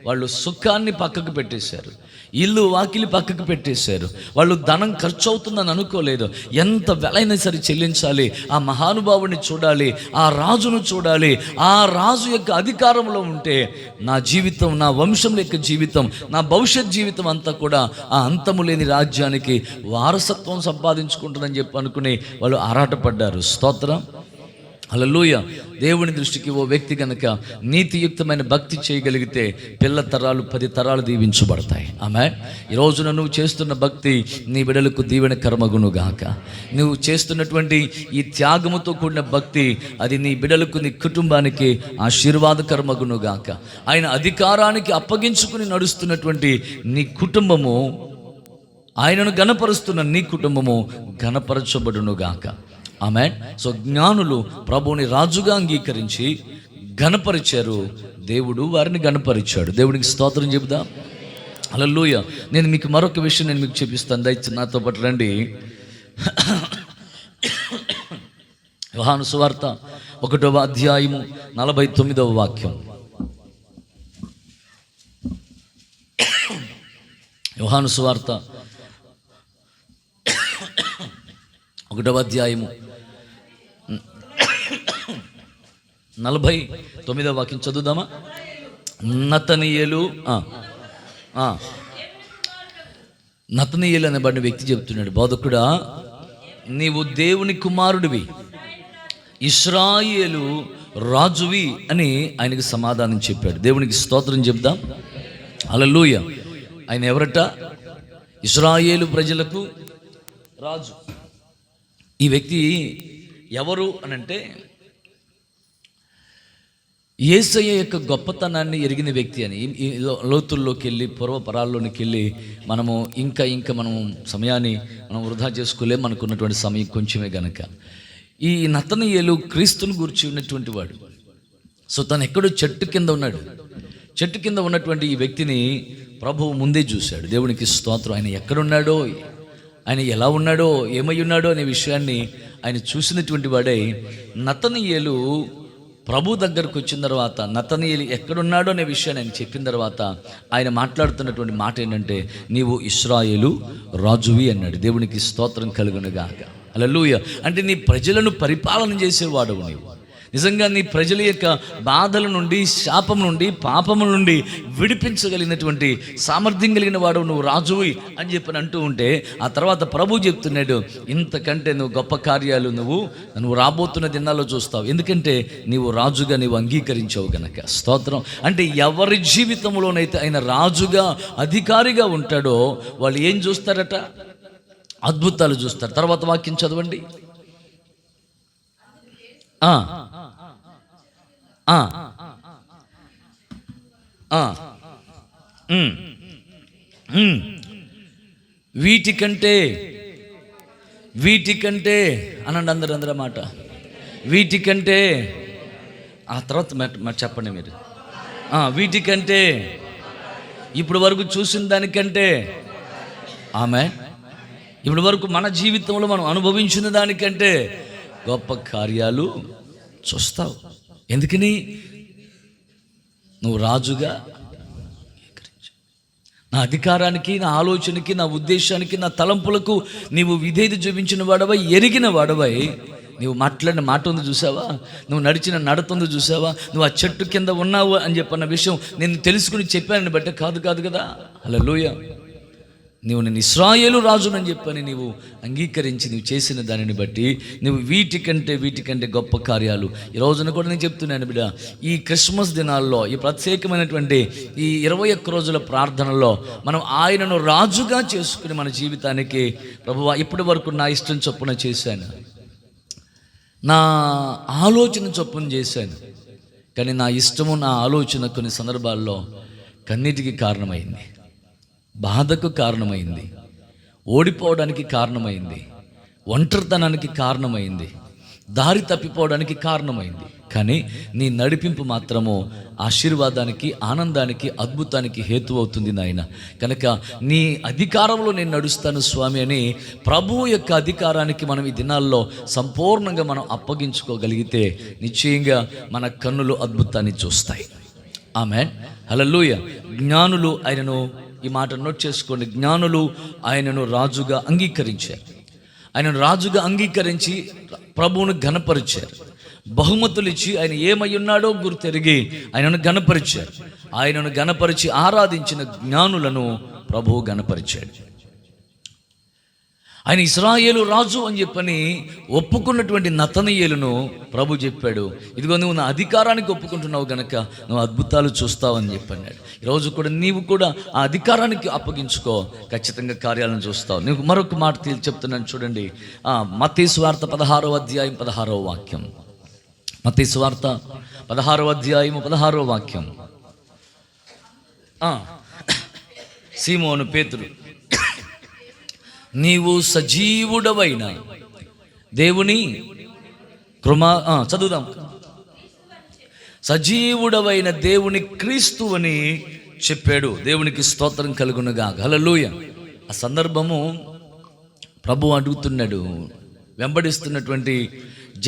వాళ్ళు సుఖాన్ని పక్కకు పెట్టేశారు, ఇల్లు వాకిలి పక్కకు పెట్టేశారు. వాళ్ళు ధనం ఖర్చు అవుతుందని అనుకోలేదు. ఎంత వెలైనా సరే చెల్లించాలి, ఆ మహానుభావుని చూడాలి, ఆ రాజును చూడాలి, ఆ రాజు యొక్క అధికారంలో ఉంటే నా జీవితం, నా వంశం యొక్క జీవితం, నా భవిష్యత్ జీవితం అంతా కూడా ఆ అంతము లేని రాజ్యానికి వారసత్వం సంపాదించుకుంటుందని చెప్పి అనుకుని వాళ్ళు ఆరాటపడ్డారు. స్తోత్రం, హల్లెలూయా. దేవుని దృష్టికి ఓ వ్యక్తి కనుక నీతియుక్తమైన భక్తి చేయగలిగితే పిల్ల తరాలు 10 తరాలు దీవించబడతాయి. ఆమేన్. ఈ రోజున నువ్వు చేస్తున్న భక్తి నీ బిడ్డలకు దీవెన కర్మగునుగాక. నువ్వు చేస్తున్నటువంటి ఈ త్యాగముతో కూడిన భక్తి, అది నీ బిడ్డలకు, నీ కుటుంబానికి ఆశీర్వాద కర్మగునుగాక. ఆయన అధికారానికి అప్పగించుకుని నడుస్తున్నటువంటి నీ కుటుంబము, ఆయనను గణపరుస్తున్న నీ కుటుంబము గణపరచబడునుగాక. ఆమేన్. సో జ్ఞానులు ప్రభువుని రాజుగా అంగీకరించి గణపరిచారు, దేవుడు వారిని గణపరిచాడు. దేవునికి స్తోత్రం చెబుదాం. హల్లెలూయా. నేను మీకు మరొక విషయం నేను మీకు చూపిస్తాను, దయచేసి నాతో పాటు రండి. యోహాను సువార్త 1వ అధ్యాయము 49వ వాక్యం. యోహాను సువార్త 1వ అధ్యాయము 49వ వాక్యం చదువుదామా? నతనీయేలు అనబడిన వ్యక్తి చెప్తున్నాడు, బోధకుడా నీవు దేవుని కుమారుడివి, ఇశ్రాయేలు రాజువి అని ఆయనకి సమాధానం చెప్పాడు. దేవునికి స్తోత్రం చెప్దాం. హల్లెలూయా. ఆయన ఎవరట? ఇశ్రాయేలు ప్రజలకు రాజు. ఈ వ్యక్తి ఎవరు అనంటే, యేసయ్య యొక్క గొప్పతనాన్ని ఎరిగిన వ్యక్తి అని. ఈ లోతుల్లోకి వెళ్ళి, పూర్వపరాల్లోనికి వెళ్ళి మనము ఇంకా మనము సమయాన్ని మనం వృధా చేసుకోలేం, మనకున్నటువంటి సమయం కొంచెమే గనక. ఈ నతనీయేలు క్రీస్తుని గురించి ఉన్నటువంటి వాడు. సో తను ఎక్కడో చెట్టు కింద ఉన్నాడు. చెట్టు కింద ఉన్నటువంటి ఈ వ్యక్తిని ప్రభువు ముందే చూశాడు. దేవునికి స్తోత్రం. ఆయన ఎక్కడున్నాడో, ఆయన ఎలా ఉన్నాడో, ఏమై ఉన్నాడో అనే విషయాన్ని ఆయన చూసినటువంటి వాడే. నతనీయేలు ప్రభు దగ్గరకు వచ్చిన తర్వాత, నతనీయేలు ఎక్కడున్నాడో అనే విషయాన్ని ఆయన చెప్పిన తర్వాత ఆయన మాట్లాడుతున్నటువంటి మాట ఏంటంటే, నీవు ఇశ్రాయేలు రాజువి అన్నాడు. దేవునికి స్తోత్రం కలుగునుగాక. హల్లెలూయా. అంటే నీ ప్రజలను పరిపాలన చేసేవాడు నీవు. నిజంగా నీ ప్రజల యొక్క బాధల నుండి, శాపం నుండి, పాపముల నుండి విడిపించగలిగినటువంటి సామర్థ్యం కలిగిన వాడు నువ్వు రాజువి అని చెప్పని అంటూ ఉంటే, ఆ తర్వాత ప్రభు చెప్తున్నాడు, ఇంతకంటే నువ్వు గొప్ప కార్యాలు నువ్వు రాబోతున్న దినాల్లో చూస్తావు. ఎందుకంటే నీవు రాజుగా నీవు అంగీకరించావు గనక. స్తోత్రం. అంటే ఎవరి జీవితంలోనైతే ఆయన రాజుగా, అధికారిగా ఉంటాడో వాళ్ళు ఏం చూస్తారట? అద్భుతాలు చూస్తారు. తర్వాత వాక్యం చదవండి. వీటికంటే అనండి అందరూ మాట. వీటికంటే ఆ తర్వాత చెప్పండి మీరు. వీటికంటే ఇప్పుడు వరకు చూసిన దానికంటే, ఆమె ఇప్పటి వరకు మన జీవితంలో మనం అనుభవించిన దానికంటే గొప్ప కార్యాలు చూస్తావు. ఎందుకని? నువ్వు రాజుగా నా అధికారానికి, నా ఆలోచనకి, నా ఉద్దేశానికి, నా తలంపులకు నీవు విధేయత చూపించిన వాడవై, ఎరిగిన వాడవై, నువ్వు మాట్లాడిన మాట ఉంది చూసావా, నువ్వు నడిచిన నడతుంది చూసావా, నువ్వు ఆ చెట్టు కింద ఉన్నావు అని చెప్పన్న విషయం నేను తెలుసుకుని చెప్పానని బట్టే కాదు కదా. హల్లెలూయా. నేను ఇశ్రాయేలు రాజునని చెప్పని నీవు అంగీకరించి నీవు చేసిన దానిని బట్టి నువ్వు వీటికంటే గొప్ప కార్యాలు ఈ రోజున కూడా నేను చెప్తున్నాను బిడ్డ. ఈ క్రిస్మస్ దినాల్లో, ఈ ప్రత్యేకమైనటువంటి ఈ 21 రోజుల ప్రార్థనలో మనం ఆయనను రాజుగా చేసుకుని మన జీవితానికి, ప్రభువా ఇప్పటి వరకు నా ఇష్టం చొప్పున చేశాను, నా ఆలోచన చొప్పున చేశాను, కానీ నా ఇష్టము, నా ఆలోచన కొన్ని సందర్భాల్లో కన్నీటికి కారణమైంది, బాధకు కారణమైంది, ఓడిపోవడానికి కారణమైంది, ఒంటరితనానికి కారణమైంది, దారి తప్పిపోవడానికి కారణమైంది. కానీ నీ నడిపింపు మాత్రము ఆశీర్వాదానికి, ఆనందానికి, అద్భుతానికి హేతు అవుతుంది నాయన. కనుక నీ అధికారంలో నేను నడుస్తాను స్వామి అని ప్రభువు యొక్క అధికారానికి మనం ఈ దినాల్లో సంపూర్ణంగా మనం అప్పగించుకోగలిగితే నిశ్చయంగా మన కన్నులు అద్భుతాన్ని చూస్తాయి. ఆమేన్. హల్లెలూయా. జ్ఞానులు ఆయనను, ఈ మాట నోట్ చేసుకోండి, జ్ఞానులు ఆయనను రాజుగా అంగీకరించారు. ఆయనను రాజుగా అంగీకరించి ప్రభువును ఘనపరిచారు. బహుమతులు ఇచ్చి ఆయన ఏమై ఉన్నాడో గుర్తెరిగి ఆయనను ఘనపరిచారు. ఆయనను ఘనపరిచి ఆరాధించిన జ్ఞానులను ప్రభువు ఘనపరిచాడు. ఆయన ఇశ్రాయేలు రాజు అని చెప్పని ఒప్పుకున్నటువంటి నతనయేలును ప్రభు చెప్పాడు, ఇదిగో నువ్వు నా అధికారానికి ఒప్పుకుంటున్నావు గనక నువ్వు అద్భుతాలు చూస్తావని చెప్పన్నాడు. ఈరోజు కూడా నీవు కూడా ఆ అధికారానికి అప్పగించుకో, ఖచ్చితంగా కార్యాలను చూస్తావు. నీకు మరొక మాట చెప్తున్నాను చూడండి. మత్తయి సువార్త 16వ అధ్యాయం 16వ వాక్యం. మత్తయి సువార్త 16వ అధ్యాయం 16వ వాక్యం. సీమోను పేతురు, నీవు సజీవుడవైన దేవుని చదువుదాం. సజీవుడవైన దేవుని క్రీస్తు అని చెప్పాడు. దేవునికి స్తోత్రం కలుగునుగా. హల్లెలూయా. ఆ సందర్భము ప్రభు అడుగుతున్నాడు, వెంబడిస్తున్నటువంటి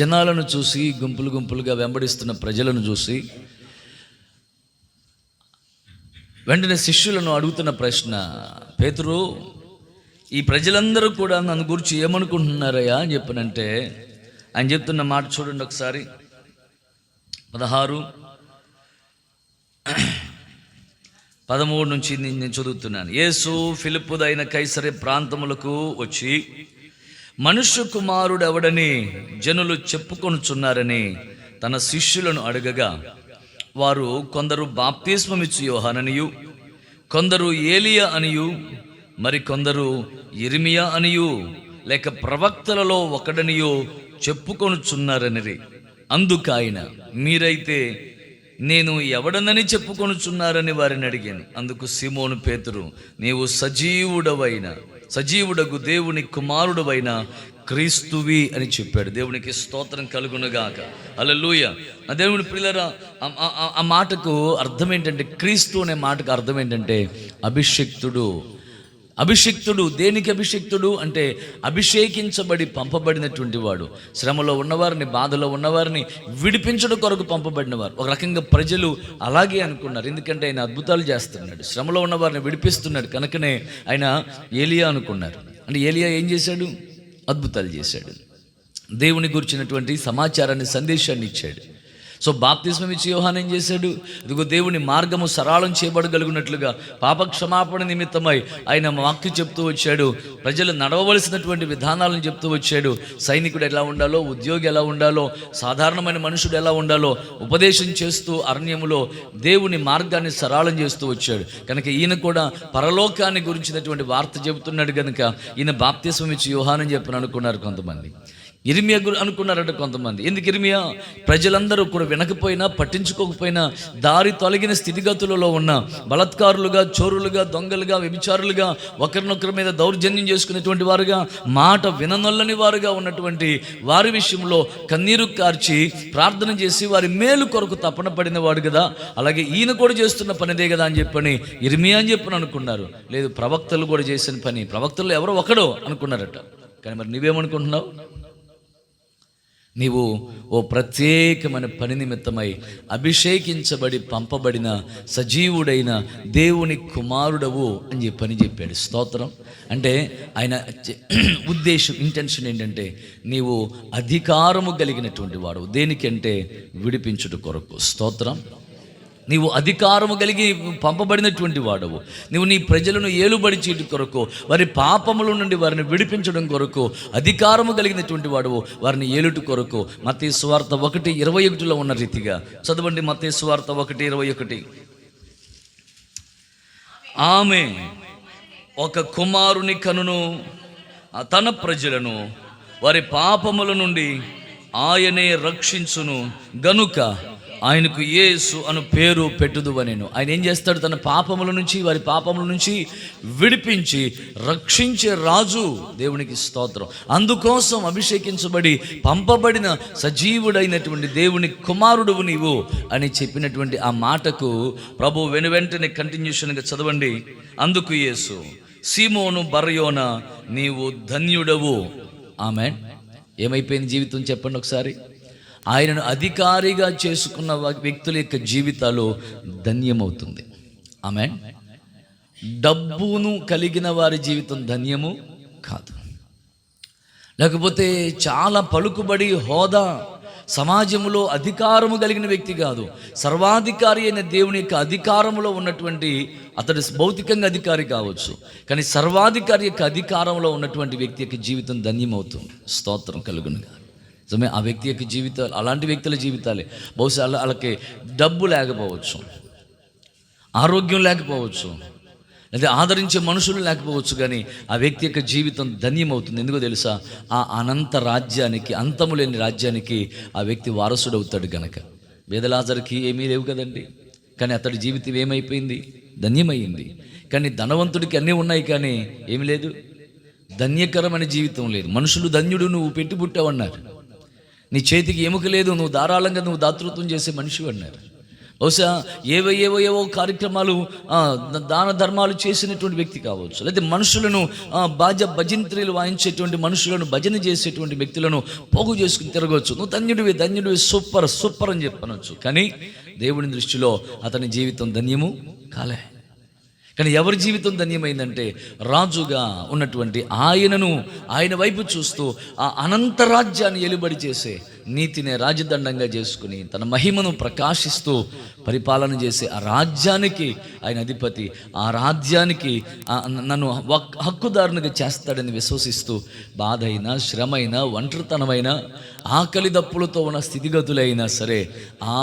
జనాలను చూసి, గుంపులుగా వెంబడిస్తున్న ప్రజలను చూసి వెంటనే శిష్యులను అడుగుతున్న ప్రశ్న, పేతురు, ఈ ప్రజలందరూ కూడా నన్ను గురించి ఏమనుకుంటున్నారయ్యా అని చెప్పనంటే ఆయన చెప్తున్న మాట చూడండి ఒకసారి. 16:13 నుంచి నేను చదువుతున్నాను. యేసు ఫిలిప్పుదైన కైసరే ప్రాంతములకు వచ్చి, మనుష్య కుమారుడు ఎవడని జనులు చెప్పుకొనుచున్నారని తన శిష్యులను అడగగా, వారు కొందరు బాప్తిస్మమిచ్చు యోహాననియు, కొందరు ఏలియా అనియు, మరి కొందరు యిర్మీయా అనియు, లేక ప్రవక్తలలో ఒకడనియో చెప్పుకొనుచున్నారనిరి. అందుకాయన, మీరైతే నేను ఎవడనని చెప్పుకొనుచున్నారని వారిని అడిగాను. అందుకు సీమోను పేతురు, నీవు సజీవుడగు దేవుని కుమారుడవైన క్రీస్తువి అని చెప్పాడు. దేవునికి స్తోత్రం కలుగునుగాక. హల్లెలూయా. ఆ దేవుని ప్రియులారా, ఆ మాటకు అర్థం ఏంటంటే, క్రీస్తు అనే మాటకు అర్థం ఏంటంటే అభిషిక్తుడు. అభిషిక్తుడు దేనికి అభిషిక్తుడు అంటే అభిషేకించబడి పంపబడినటువంటి వాడు. శ్రమలో ఉన్నవారిని, బాధలో ఉన్నవారిని విడిపించడం కొరకు పంపబడినవారు. ఒక రకంగా ప్రజలు అలాగే అనుకున్నారు, ఎందుకంటే ఆయన అద్భుతాలు చేస్తున్నాడు, శ్రమలో ఉన్నవారిని విడిపిస్తున్నాడు, కనుకనే ఆయన ఏలియా అనుకున్నారు. అంటే ఏలియా ఏం చేశాడు? అద్భుతాలు చేశాడు, దేవుని గురించినటువంటి సమాచారాన్ని, సందేశాన్ని ఇచ్చాడు. సో బాప్తిస్మం ఇచ్చి యోహాను ఏం చేశాడు? ఇదిగో దేవుని మార్గము సరళం చేయబడగలిగినట్లుగా పాప క్షమాపణ నిమిత్తమై ఆయన వాక్యం చెప్తూ వచ్చాడు. ప్రజలు నడవవలసినటువంటి విధానాలను చెప్తూ వచ్చాడు. సైనికుడు ఎలా ఉండాలో, ఉద్యోగి ఎలా ఉండాలో, సాధారణమైన మనుషుడు ఎలా ఉండాలో ఉపదేశం చేస్తూ అరణ్యములో దేవుని మార్గాన్ని సరళం చేస్తూ వచ్చాడు. కనుక ఈయన కూడా పరలోకాన్ని గురించినటువంటి వార్త చెబుతున్నాడు. కనుక ఈయన బాప్తిస్మం ఇచ్చి యోహాను అని చెప్పని అనుకున్నారు కొంతమంది. ఇర్మియా అనుకున్నారట కొంతమంది. ఎందుకు ఇర్మియా? ప్రజలందరూ కూడా వినకపోయినా, పట్టించుకోకపోయినా, దారి తొలగిన స్థితిగతులలో ఉన్న బలత్కారులుగా, చోరులుగా, దొంగలుగా, వ్యభిచారులుగా, ఒకరినొకరి మీద దౌర్జన్యం చేసుకునేటువంటి వారుగా, మాట విననొల్లని వారుగా ఉన్నటువంటి వారి విషయంలో కన్నీరు కార్చి ప్రార్థన చేసి వారి మేలు కొరకు తపన పడిన వాడు కదా, అలాగే ఈయన కూడా చేస్తున్న పనిదే కదా అని చెప్పని ఇర్మియా అని చెప్పని అనుకున్నారు. లేదు, ప్రవక్తలు కూడా చేసిన పని, ప్రవక్తలు ఎవరో ఒకడో అనుకున్నారట. కానీ మరి నువ్వేమనుకుంటున్నావు? నీవు ఓ ప్రత్యేకమైన పని నిమిత్తమై అభిషేకించబడి పంపబడిన సజీవుడైన దేవుని కుమారుడవు అని చెప్పాడు. స్తోత్రం. అంటే ఆయన ఉద్దేశం, ఇంటెన్షన్ ఏంటంటే నీవు అధికారము కలిగినటువంటి వాడు. దేనికంటే విడిపించుట కొరకు. స్తోత్రం. నీవు అధికారము కలిగి పంపబడినటువంటి వాడవు. నువ్వు నీ ప్రజలను ఏలుబడి చేయడం కొరకు, వారి పాపముల నుండి వారిని విడిపించడం కొరకు అధికారము కలిగినటువంటి వాడవు, వారిని ఏలుట కొరకు. మత్తయి సువార్త 1:21 ఉన్న రీతిగా చదవండి. మత్తయి సువార్త 1:21. ఆమె ఒక కుమారుని కనును, తన ప్రజలను వారి పాపముల నుండి ఆయనే రక్షించును గనుక ఆయనకు యేసు అను పేరు పెట్టుదువనెను. ఆయన ఏం చేస్తాడు? తన పాపముల నుంచి, వారి పాపముల నుంచి విడిపించి రక్షించే రాజు. దేవునికి స్తోత్రం. అందుకోసం అభిషేకించబడి పంపబడిన సజీవుడైనటువంటి దేవుని కుమారుడువు నీవు అని చెప్పినటువంటి ఆ మాటకు ప్రభు వెనువెంటనే కంటిన్యూషన్గా చదవండి. అందుకు యేసు, సీమోను బరయోన నీవు ధన్యుడవు. ఆమేన్. ఏమైపోయింది జీవితం చెప్పండి ఒకసారి. ఆయనను అధికారిగా చేసుకున్న వ్యక్తుల యొక్క జీవితాలు ధన్యమవుతుంది. ఆమేన్. డబ్బును కలిగిన వారి జీవితం ధన్యము కాదు. లేకపోతే చాలా పలుకుబడి, హోదా, సమాజంలో అధికారము కలిగిన వ్యక్తి కాదు, సర్వాధికారి అయిన దేవుని యొక్క అధికారంలో ఉన్నటువంటి అతడు భౌతికంగా అధికారి కావచ్చు, కానీ సర్వాధికారి యొక్క అధికారంలో ఉన్నటువంటి వ్యక్తి యొక్క జీవితం ధన్యమవుతుంది. స్తోత్రం కలుగునుగా. నిజమే. ఆ వ్యక్తి యొక్క జీవితాలు, అలాంటి వ్యక్తుల జీవితాలే. బహుశా వాళ్ళకి డబ్బు లేకపోవచ్చు, ఆరోగ్యం లేకపోవచ్చు, లేదా ఆదరించే మనుషులు లేకపోవచ్చు, కానీ ఆ వ్యక్తి యొక్క జీవితం ధన్యమవుతుంది. ఎందుకో తెలుసా? ఆ అనంత రాజ్యానికి, అంతము లేని రాజ్యానికి ఆ వ్యక్తి వారసుడు అవుతాడు. గనక బేదలాజర్కి ఏమీ లేవు కదండి, కానీ అతడి జీవితం ఏమైపోయింది? ధన్యమైంది. కానీ ధనవంతుడికి అన్నీ ఉన్నాయి, కానీ ఏమి లేదు, ధన్యకరమైన జీవితం లేదు. మనుషులు ధన్యుడు నువ్వు పెట్టి పుట్టావన్నారు, నీ చేతికి ఎముక లేదు, నువ్వు ధారాళంగా నువ్వు దాతృత్వం చేసే మనిషి అన్నారు. బహుశా ఏవో కార్యక్రమాలు, దాన ధర్మాలు చేసినటువంటి వ్యక్తి కావచ్చు, లేదా మనుషులను భజంత్రీలు వాయించేటువంటి మనుషులను, భజన చేసేటువంటి వ్యక్తులను పోగు చేసుకుని తిరగవచ్చు. నువ్వు ధన్యుడివి, సూపర్ అని చెప్పనొచ్చు. కానీ దేవుని దృష్టిలో అతని జీవితం ధన్యము కాలే. కానీ ఎవరి జీవితం ధన్యమైందంటే రాజుగా ఉన్నటువంటి ఆయన వైపు చూస్తూ ఆ అనంత రాజ్యాన్ని ఎలుబడి చేసే, నీతినే రాజదండంగా చేసుకుని తన మహిమను ప్రకాశిస్తూ పరిపాలన చేసే ఆ రాజ్యానికి ఆయన అధిపతి, ఆ రాజ్యానికి నన్ను హక్కుదారునిగా చేస్తాడని విశ్వసిస్తూ బాధ అయినా, శ్రమ అయినా, ఒంటరితనమైన, ఆకలి దప్పులతో ఉన్న స్థితిగతులైనా సరే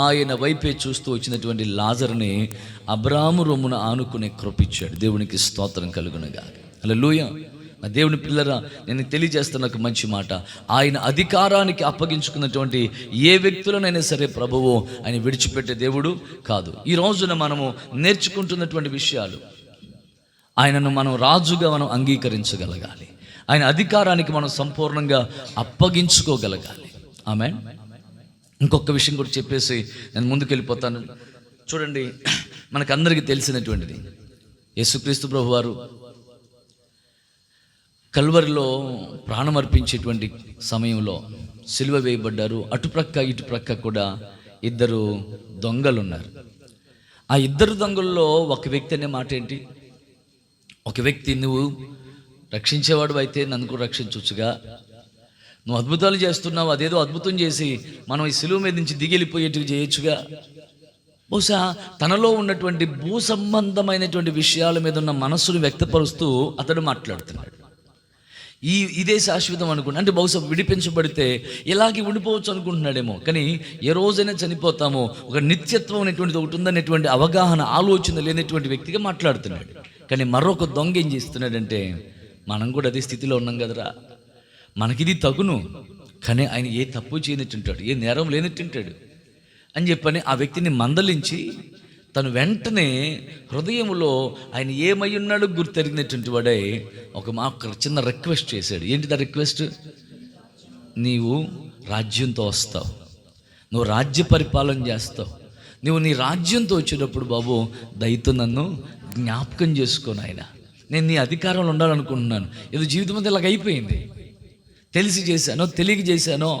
ఆయన వైపే చూస్తూ వచ్చినటువంటి లాజరుని అబ్రాము రొమ్మున ఆనుకునే కృపించాడు. దేవునికి స్తోత్రం కలుగునుగా. హల్లెలూయా. నా దేవుని పిల్లరా, నేను తెలియజేస్తున్న ఒక మంచి మాట, ఆయన అధికారానికి అప్పగించుకున్నటువంటి ఏ వ్యక్తులనైనా సరే ప్రభువు ఆయన విడిచిపెట్టే దేవుడు కాదు. ఈ రోజున మనము నేర్చుకుంటున్నటువంటి విషయాలు, ఆయనను మనం రాజుగా మనం అంగీకరించగలగాలి, ఆయన అధికారానికి మనం సంపూర్ణంగా అప్పగించుకోగలగాలి. ఆమేన్. ఇంకొక విషయం కూడా చెప్పేసి నేను ముందుకెళ్ళిపోతాను. చూడండి, మనకందరికీ తెలిసినటువంటిది, యేసుక్రీస్తు ప్రభువారు కల్వరిలో ప్రాణం అర్పించేటువంటి సమయంలో సిలువ వేయబడ్డారు. అటుప్రక్క ఇటుప్రక్క కూడా ఇద్దరు దొంగలు ఉన్నారు. ఆ ఇద్దరు దొంగల్లో ఒక వ్యక్తి అనే మాట ఏంటి? ఒక వ్యక్తి, నువ్వు రక్షించేవాడు అయితే నన్ను కూడా రక్షించవచ్చుగా, నువ్వు అద్భుతాలు చేస్తున్నావు, అదేదో అద్భుతం చేసి మనం ఈ సిలువ మీద నుంచి దిగిలిపోయేటివి చేయొచ్చుగా. బహుశా తనలో ఉన్నటువంటి భూ సంబంధమైనటువంటి విషయాల మీద ఉన్న మనస్సును వ్యక్తపరుస్తూ అతడు మాట్లాడుతున్నాడు. ఇదే శాశ్వతం అనుకుంటా, అంటే బహుశా విడిపించబడితే ఇలాగే ఉండిపోవచ్చు అనుకుంటున్నాడేమో. కానీ ఏ రోజైనా చనిపోతామో, ఒక నిత్యత్వం అనేటువంటిది ఒకటి ఉందనేటువంటి అవగాహన, ఆలోచన లేనటువంటి వ్యక్తిగా మాట్లాడుతున్నాడు. కానీ మరొక దొంగ ఏం చేస్తున్నాడంటే, మనం కూడా అదే స్థితిలో ఉన్నాం కదరా, మనకిది తగును, కానీ ఆయన ఏ తప్పు చేయనట్టుంటాడు, ఏ నేరం లేనట్టుంటాడు అని చెప్పని ఆ వ్యక్తిని మందలించి తను వెంటనే హృదయంలో ఆయన ఏమై ఉన్నాడో గుర్తెరిగినటువంటి వాడే ఒక చిన్న రిక్వెస్ట్ చేశాడు. ఏంటిది ఆ రిక్వెస్ట్? నీవు రాజ్యంతో వస్తావు, నువ్వు రాజ్య పరిపాలన చేస్తావు, నువ్వు నీ రాజ్యంతో వచ్చేటప్పుడు బాబు దయతో నన్ను జ్ఞాపకం చేసుకోను ఆయన, నేను నీ అధికారంలో ఉండాలనుకుంటున్నాను. ఏదో జీవితం అంతా ఇలాగ అయిపోయింది, తెలిసి చేశానో తెలియక చేశానో,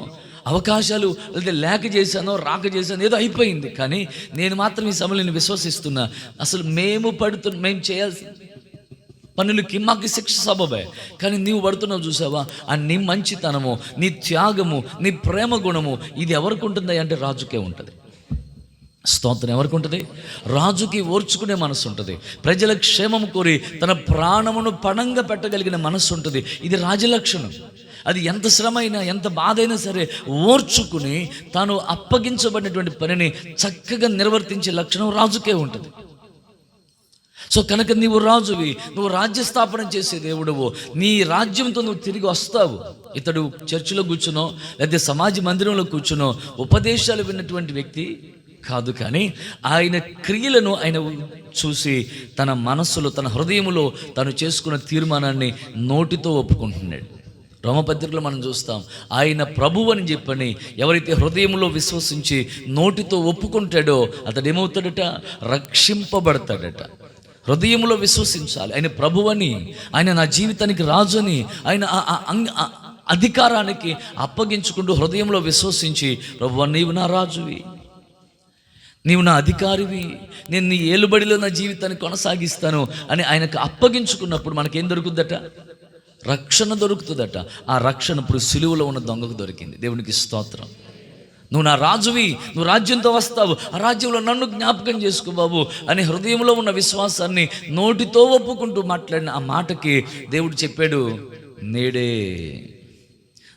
అవకాశాలు లేదా లేక చేశానో రాక చేశానో, ఏదో అయిపోయింది. కానీ నేను మాత్రం ఈ సమయంలో విశ్వసిస్తున్నా, అసలు మేము చేయాల్సిన పనులకి మాకు శిక్ష సబబే, కానీ నీవు పడుతున్నావు చూసావా, ఆ నీ మంచితనము, నీ త్యాగము, నీ ప్రేమ గుణము, ఇది ఎవరికి ఉంటుంది అంటే రాజుకే ఉంటుంది. స్తోత్రం. ఎవరికి ఉంటుంది? రాజుకి ఓర్చుకునే మనసు ఉంటుంది, ప్రజల క్షేమం కోరి తన ప్రాణమును పణంగా పెట్టగలిగిన మనస్సు ఉంటుంది. ఇది రాజలక్షణం. అది ఎంత శ్రమ అయినా ఎంత బాధ అయినా సరే ఓర్చుకుని తాను అప్పగించబడినటువంటి పనిని చక్కగా నిర్వర్తించే లక్షణం రాజుకే ఉంటుంది. సో కనుక నీవు రాజువి, నువ్వు రాజ్యస్థాపన చేసే దేవుడవు, నీ రాజ్యంతో నువ్వు తిరిగి వస్తావు. ఇతడు చర్చిలో కూర్చునో లేదా సమాజ మందిరంలో కూర్చునో ఉపదేశాలు విన్నటువంటి వ్యక్తి కాదు, కానీ ఆయన క్రియలను ఆయన చూసి తన మనస్సులో తన హృదయంలో తను చేసుకున్న తీర్మానాన్ని నోటితో ఒప్పుకుంటున్నాడు. రోమపత్రికలో మనం చూస్తాం, ఆయన ప్రభువు అని చెప్పని ఎవరైతే హృదయంలో విశ్వసించి నోటితో ఒప్పుకుంటాడో అతడు ఏమవుతాడట? రక్షింపబడతాడట. హృదయంలో విశ్వసించాలి ఆయన ప్రభువని, ఆయన నా జీవితానికి రాజు అని, ఆయన అధికారానికి అప్పగించుకుంటూ హృదయంలో విశ్వసించి, ప్రభువా నీవు నా రాజువి, నీవు నా అధికారివి, నేను నీ ఏలుబడిలో నా జీవితాన్ని కొనసాగిస్తాను అని ఆయనకు అప్పగించుకున్నప్పుడు మనకేం దొరుకుద్దట? రక్షణ దొరుకుతుందట. ఆ రక్షణ ఇప్పుడు సిలువలో ఉన్న దొంగకు దొరికింది. దేవునికి స్తోత్రం. నువ్వు నా రాజువి, నువ్వు రాజ్యంతో వస్తావు, ఆ రాజ్యంలో నన్ను జ్ఞాపకం చేసుకో బాబు అని హృదయంలో ఉన్న విశ్వాసాన్ని నోటితో ఒప్పుకుంటూ మాట్లాడిన ఆ మాటకి దేవుడు చెప్పాడు, నేడే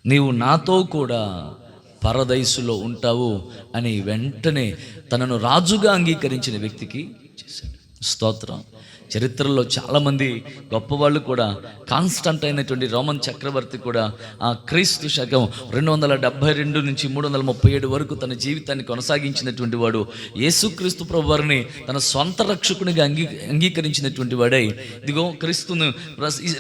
నీవు నాతో కూడా పరదైసులో ఉంటావు అని వెంటనే తనను రాజుగా అంగీకరించిన వ్యక్తికి చేశాడు. స్తోత్రం. చరిత్రలో చాలామంది గొప్పవాళ్ళు కూడా, కాన్స్టంట్ అయినటువంటి రోమన్ చక్రవర్తి కూడా ఆ క్రీస్తు శకం 272 నుంచి 337 వరకు తన జీవితాన్ని కొనసాగించినటువంటి వాడు, యేసుక్రీస్తు ప్రభువారిని తన సొంత రక్షకునిగా అంగీకరించినటువంటి వాడై, ఇదిగో క్రీస్తును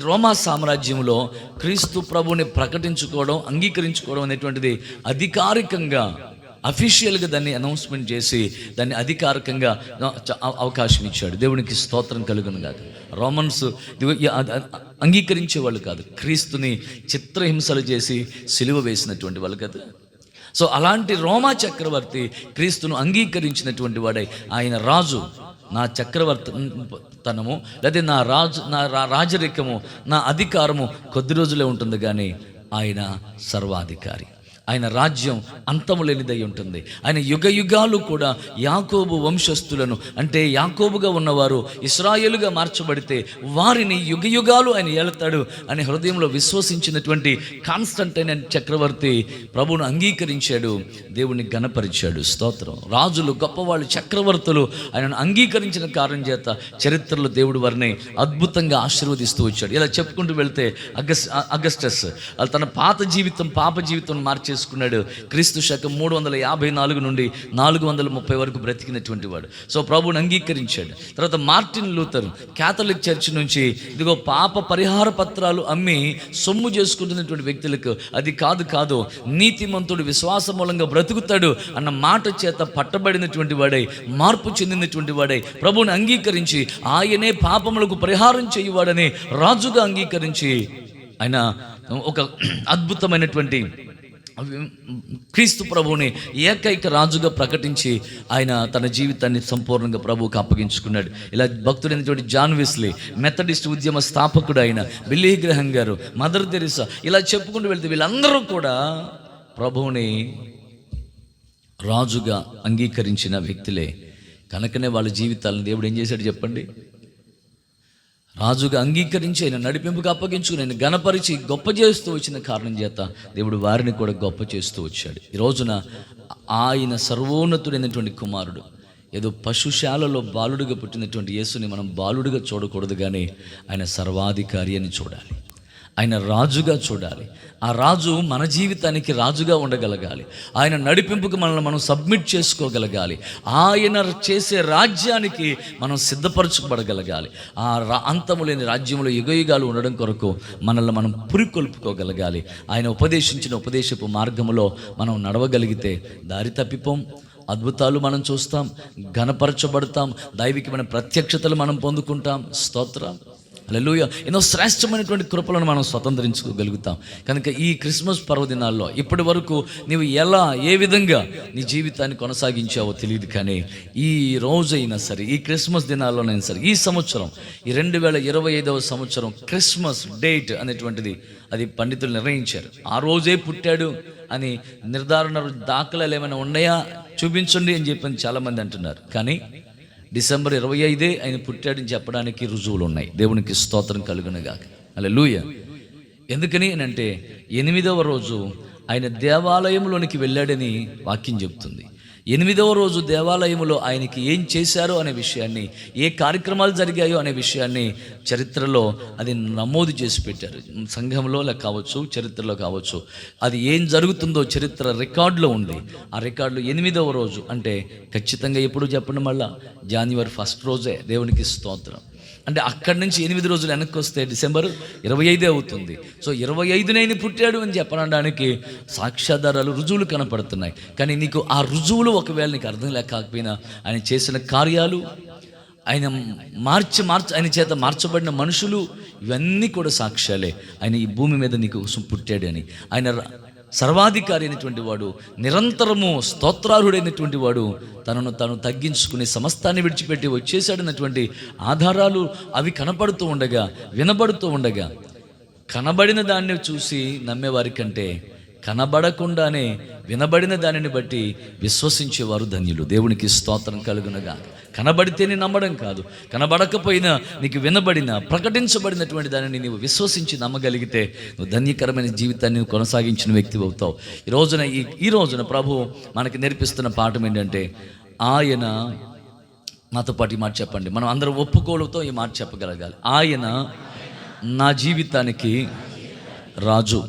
రోమా సామ్రాజ్యంలో క్రీస్తు ప్రభుని ప్రకటించుకోవడం, అంగీకరించుకోవడం అనేటువంటిది అధికారికంగా అఫీషియల్గా దాన్ని అనౌన్స్మెంట్ చేసి దాన్ని అధికారికంగా అవకాశం ఇచ్చాడు. దేవునికి స్తోత్రం కలుగును కాదు. రోమన్స్ అంగీకరించే వాళ్ళు కాదు, క్రీస్తుని చిత్రహింసలు చేసి సిలువ వేసినటువంటి వాళ్ళు కదా. సో అలాంటి రోమా చక్రవర్తి క్రీస్తును అంగీకరించినటువంటి వాడై ఆయన రాజు, నా చక్రవర్తనము లేదా నా రాజరికము, నా అధికారము కొద్ది రోజులే ఉంటుంది, కానీ ఆయన సర్వాధికారి. ఆయన రాజ్యం అంతము లేనిదై ఉంటుంది. ఆయన యుగ యుగాలు కూడా యాకోబు వంశస్థులను, అంటే యాకోబుగా ఉన్నవారు ఇశ్రాయేలుగా మార్చబడితే వారిని యుగ యుగాలు ఆయన ఏళ్తాడు అని హృదయంలో విశ్వసించినటువంటి కాన్స్టంటైన్ చక్రవర్తి ప్రభువును అంగీకరించాడు, దేవుని ఘనపరిచాడు. స్తోత్రం. రాజులు, గొప్పవాళ్ళు, చక్రవర్తులు ఆయనను అంగీకరించిన కారణం చేత చరిత్రలో దేవుడు వారిని అద్భుతంగా ఆశీర్వదిస్తూ వచ్చాడు. ఇలా చెప్పుకుంటూ వెళ్తే అగస్టస్ తన పాత జీవితం, పాప జీవితం మార్చేసుకున్నాడు. క్రీస్తు శకం 354 నుండి 430 వరకు బ్రతికినటువంటి వాడు. సో ప్రభువుని అంగీకరించాడు. తర్వాత మార్టిన్ లూథర్ క్యాథలిక్ చర్చ్ నుంచి ఇదిగో పాప పరిహార పత్రాలు అమ్మి సొమ్ము చేసుకుంటున్నటువంటి వ్యక్తులకు అది కాదు నీతిమంతుడు విశ్వాస మూలంగా బ్రతుకుతాడు అన్న మాట చేత పట్టబడినటువంటి వాడై, మార్పు చెందినటువంటి వాడై ప్రభువుని అంగీకరించి ఆయనే పాపములకు పరిహారం చేయువాడని రాజుగా అంగీకరించి ఆయన ఒక అద్భుతమైనటువంటి క్రీస్తు ప్రభువుని ఏకైక రాజుగా ప్రకటించి ఆయన తన జీవితాన్ని సంపూర్ణంగా ప్రభువుకి అప్పగించుకున్నాడు. ఇలా భక్తుడైనటువంటి జాన్ వెస్లీ, మెథడిస్ట్ ఉద్యమ స్థాపకుడు అయిన బిల్లీ గ్రహం గారు, మదర్ తెరిసా, ఇలా చెప్పుకుంటూ వెళ్తే వీళ్ళందరూ కూడా ప్రభువుని రాజుగా అంగీకరించిన వ్యక్తులే. కనుకనే వాళ్ళ జీవితాలను దేవుడు ఏం చేశాడు చెప్పండి? రాజుగా అంగీకరించి ఆయన నడిపింపుగా అప్పగించుకుని ఆయన గణపరిచి గొప్ప చేస్తూ వచ్చిన కారణం చేత దేవుడు వారిని కూడా గొప్ప చేస్తూ వచ్చాడు. ఈ రోజున ఆయన సర్వోన్నతుడైనటువంటి కుమారుడు, ఏదో పశుశాలలో బాలుడిగా పుట్టినటువంటి యేసుని మనం బాలుడిగా చూడకూడదు, కానీ ఆయన సర్వాధికారి అని చూడాలి, ఆయన రాజుగా చూడాలి. ఆ రాజు మన జీవితానికి రాజుగా ఉండగలగాలి, ఆయన నడిపింపుకు మనల్ని మనం సబ్మిట్ చేసుకోగలగాలి, ఆయన చేసే రాజ్యానికి మనం సిద్ధపరచబడగలగాలి. ఆ అంతము లేని రాజ్యంలో యుగయుగాలు ఉండడం కొరకు మనల్ని మనం పురికొల్పుకోగలగాలి. ఆయన ఉపదేశించిన ఉపదేశపు మార్గములో మనం నడవగలిగితే దారి తప్పిపోం, అద్భుతాలు మనం చూస్తాం, ఘనపరచబడతాం, దైవికమైన ప్రత్యక్షతలు మనం పొందుకుంటాం. స్తోత్రం, హల్లెలూయా. ఎన్నో శ్రేష్టమైనటువంటి కృపలను మనం స్వతంత్రించుకోగలుగుతాం. కనుక ఈ క్రిస్మస్ పర్వదినాల్లో ఇప్పటి వరకు నీవు ఏ విధంగా నీ జీవితాన్ని కొనసాగించావో తెలియదు, కానీ ఈ రోజైనా సరే, ఈ క్రిస్మస్ దినాల్లోనైనా సరే, ఈ సంవత్సరం, ఈ 2025వ సంవత్సరం క్రిస్మస్ డేట్ అనేటువంటిది అది పండితులు నిర్ణయించారు. ఆ రోజే పుట్టాడు అని నిర్ధారణ దాఖలాలు ఏమైనా ఉన్నాయా చూపించండి అని చెప్పని చాలామంది అంటున్నారు. కానీ డిసెంబర్ 25 ఆయన పుట్టాడని చెప్పడానికి రుజువులు ఉన్నాయి. దేవునికి స్తోత్రం కలుగునుగాక. హల్లెలూయా. ఎందుకని అంటే 8వ రోజు ఆయన దేవాలయంలోనికి వెళ్ళాడని వాక్యం చెప్తుంది. 8వ రోజు దేవాలయంలో ఆయనకి ఏం చేశారో అనే విషయాన్ని, ఏ కార్యక్రమాలు జరిగాయో అనే విషయాన్ని చరిత్రలో అది నమోదు చేసి పెట్టారు. సంఘంలో కావచ్చు, చరిత్రలో కావచ్చు, అది ఏం జరుగుతుందో చరిత్ర రికార్డులో ఉంది. ఆ రికార్డులో 8వ రోజు అంటే ఖచ్చితంగా ఎప్పుడు చెప్పండి, మళ్ళా జనవరి 1 రోజే. దేవునికి స్తోత్రం. అంటే అక్కడి నుంచి 8 రోజులు వెనక్కి వస్తే డిసెంబర్ 25 అవుతుంది. సో 25 పుట్టాడు అని చెప్పడానికి సాక్ష్యాధారాలు, రుజువులు కనపడుతున్నాయి. కానీ నీకు ఆ రుజువులు ఒకవేళ నీకు అర్థం లేకపోయినా ఆయన చేసిన కార్యాలు, ఆయన ఆయన చేత మార్చబడిన మనుషులు, ఇవన్నీ కూడా సాక్ష్యాలే. ఆయన ఈ భూమి మీద నీకు పుట్టాడు అని. ఆయన సర్వాధికారి అయినటువంటి వాడు, నిరంతరము స్తోత్రార్హుడైనటువంటి వాడు, తనను తాను తగ్గించుకుని సమస్తాన్ని విడిచిపెట్టి వచ్చేసాడన్నటువంటి ఆధారాలు అవి కనపడుతూ ఉండగా, వినబడుతూ ఉండగా, కనబడిన దాన్ని చూసి నమ్మేవారి కంటే కనబడకుండానే వినబడిన దానిని బట్టి విశ్వసించేవారు ధన్యులు. దేవునికి స్తోత్రం కలుగునగా. కనబడితేనే నమ్మడం కాదు, కనబడకపోయినా నీకు వినబడిన, ప్రకటించబడినటువంటి దానిని నీవు విశ్వసించి నమ్మగలిగితే నువ్వు ధన్యకరమైన జీవితాన్ని నువ్వు కొనసాగించిన వ్యక్తి అవుతావు. ఈ రోజున ప్రభు మనకి నేర్పిస్తున్న పాఠం ఏంటంటే, ఆయన, నాతో పాటు ఈ మాట చెప్పండి, మనం అందరం ఒప్పుకోలుతో ఈ మాట చెప్పగలగాలి. ఆయన నా జీవితానికి రాజు,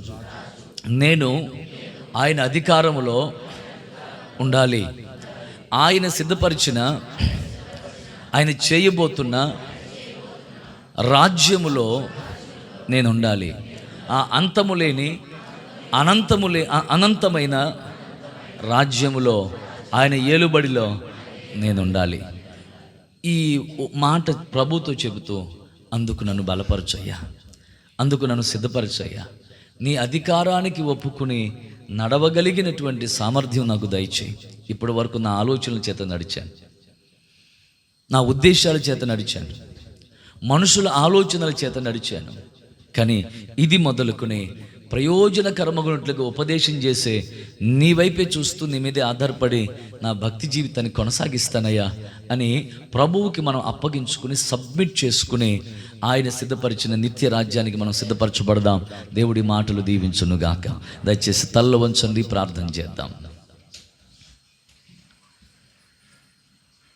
నేను ఆయన అధికారములో ఉండాలి. ఆయన సిద్ధపరిచిన, ఆయన చేయబోతున్న రాజ్యములో నేను ఉండాలి. ఆ అంతము లేని అనంతమైన రాజ్యములో, ఆయన ఏలుబడిలో నేను ఉండాలి. ఈ మాట ప్రభుతో చెబుతూ, అందుకు నన్ను బలపరచయ్యా, అందుకు నన్ను సిద్ధపరచయ్యా, నీ అధికారానికి ఒప్పుకుని నడవగలిగినటువంటి సామర్థ్యం నాకు దయచేయి. ఇప్పటి వరకు నా ఆలోచనల చేత నడిచాను, నా ఉద్దేశాల చేత నడిచాను, మనుషుల ఆలోచనల చేత నడిచాను. కానీ ఇది మొదలుకుని ప్రయోజనకరమగునట్లుగా ఉపదేశం చేసే నీ వైపే చూస్తూ నీ మీదే ఆధారపడి నా భక్తి జీవితాన్ని కొనసాగిస్తానయ్యా అని ప్రభువుకి మనం అప్పగించుకుని సబ్మిట్ చేసుకుని ఆయన సిద్ధపరిచిన నిత్య రాజ్యానికి మనం సిద్ధపరచబడదాం. దేవుడి మాటలు దీవించునుగాక. దయచేసి తల్ల వంచండి, ప్రార్థన చేద్దాం.